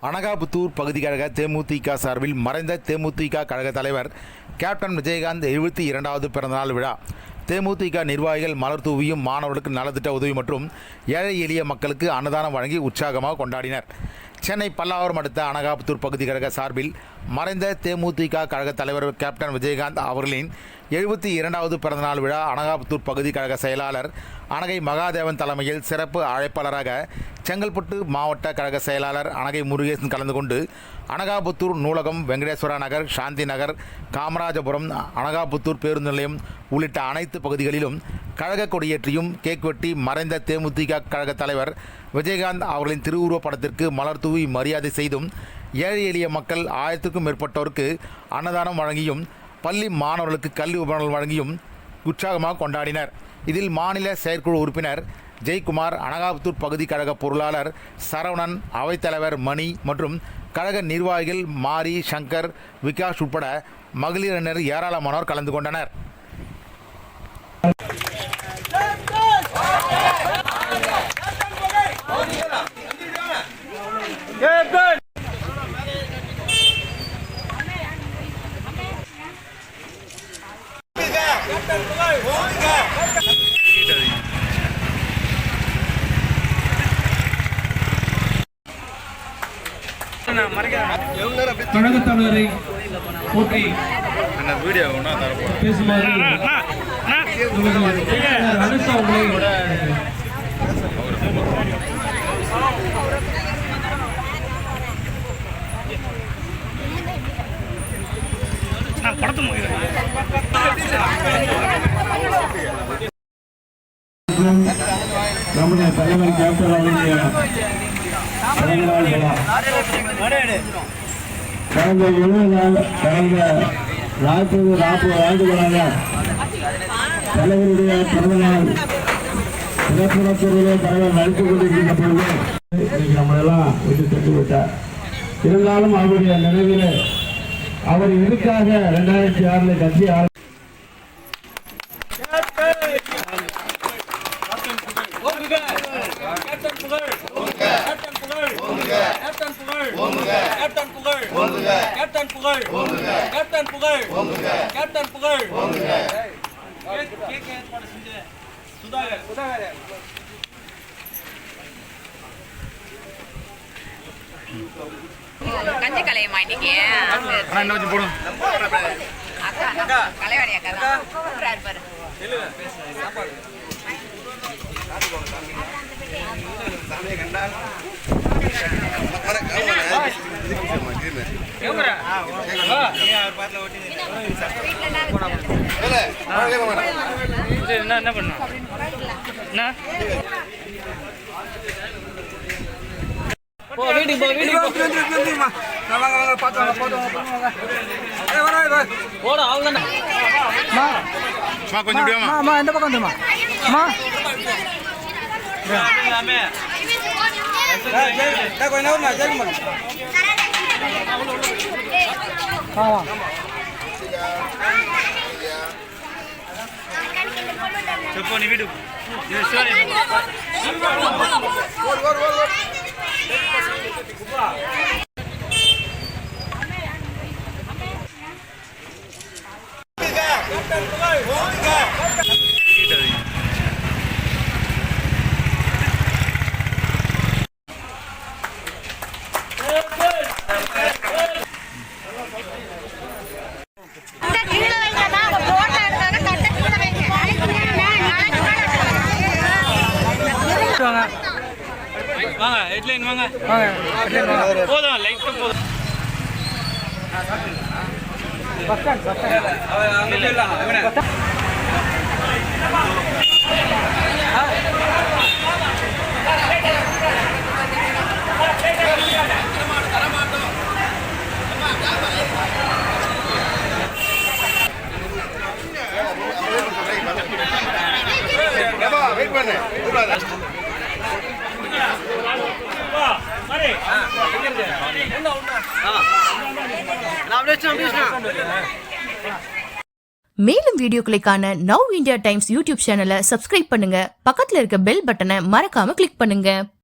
அனகாபுத்தூர் பகுதி கழக தேமுதிக சார்பில் மறைந்த தேமுதிக கழக தலைவர் கேப்டன் விஜயகாந்த் 72வது பிறந்தநாள் விழா. தேமுதிக நிர்வாகிகள் மலர் தூவியும் மாணவர்களுக்கு நலத்திட்ட உதவி மற்றும் ஏழை எளிய மக்களுக்கு அன்னதானம் வழங்கி உற்சாகமாக கொண்டாடினர். சென்னை பல்லாவரம் அடுத்த அனகாபுத்தூர் பகுதி கழக சார்பில் மறைந்த தேமுதிக கழக தலைவர் கேப்டன் விஜயகாந்த் அவர்களின் 72வது பிறந்தநாள் விழா அனகாபுத்தூர் பகுதி கழக செயலாளர் அனகை மகாதேவன் தலைமையில் சிறப்பு அழைப்பாளராக செங்கல்பட்டு மாவட்ட கழக செயலாளர் அனகை முருகேசன் கலந்து கொண்டு அனகாபுத்தூர் நூலகம், வெங்கடேஸ்வரா நகர், சாந்தி நகர், காமராஜபுரம், அனகாபுத்தூர் பேருந்து நிலையம் உள்ளிட்ட அனைத்து பகுதிகளிலும் கழக கொடியேற்றியும் கேக் வெட்டி மறைந்த தேமுதிக கழக தலைவர் விஜயகாந்த் அவர்களின் திருவுருவப் படத்திற்கு மலர் தூவி மரியாதை செய்தும் ஏழை எளிய மக்கள் 1000க்கும் மேற்பட்டோருக்கு அன்னதானம் வழங்கியும் பள்ளி மாணவர்களுக்கு கல்வி உபகரணங்கள் வழங்கியும் உற்சாகமாக கொண்டாடினர். இதில் மாநில செயற்குழு உறுப்பினர் ஜெயக்குமார், அனகாபுத்தூர் பகுதி கழக பொருளாளர் சரவணன், அவைத்தலைவர் மணி மற்றும் கழக நிர்வாகிகள் மாரி, சங்கர், விகாஷ் உட்பட மகளிரினர் ஏராளமானோர் கலந்து கொண்டனர். கழகத் தலைவரை போற்றி பேசுமாறு அனுஷா அவர்களை நம்முடைய தலைவர் கேப்டன் அவருடைய கடந்த 40 ஆண்டுகளாக தலைவருடைய பிறந்தநாள் சிறப்புறத்துறையிலே தலைவர் நடித்துக் கொண்டிருக்கின்ற பொழுது இன்னைக்கு நம்மளெல்லாம் விட்டு சென்று விட்டார். இருந்தாலும் அவருடைய நினைவில் அவர் இதுக்காக 2006 கட்சி கஞ்சி கலையமா இன்னைக்கு போடும் அக்கா கலைவாணி அக்கா தான் கூப்பிடுறாரு பாரு. என்ன பண்ண கொஞ்சம் எந்த பக்கம் வந்துமா చెప్పు నీ వీడు வாங்க ஹெட்லைன் வாங்க போதும் லைட்டா போதும் பஸ் ஸ்டாண்ட் வெயிட் பண்ணு. மேலும் வீடியோக்களை காண நவ் இந்தியா டைம்ஸ் யூடியூப் சேனலை சப்ஸ்கிரைப் பண்ணுங்க. பக்கத்துல இருக்க பெல் பட்டனை மறக்காம கிளிக் பண்ணுங்க.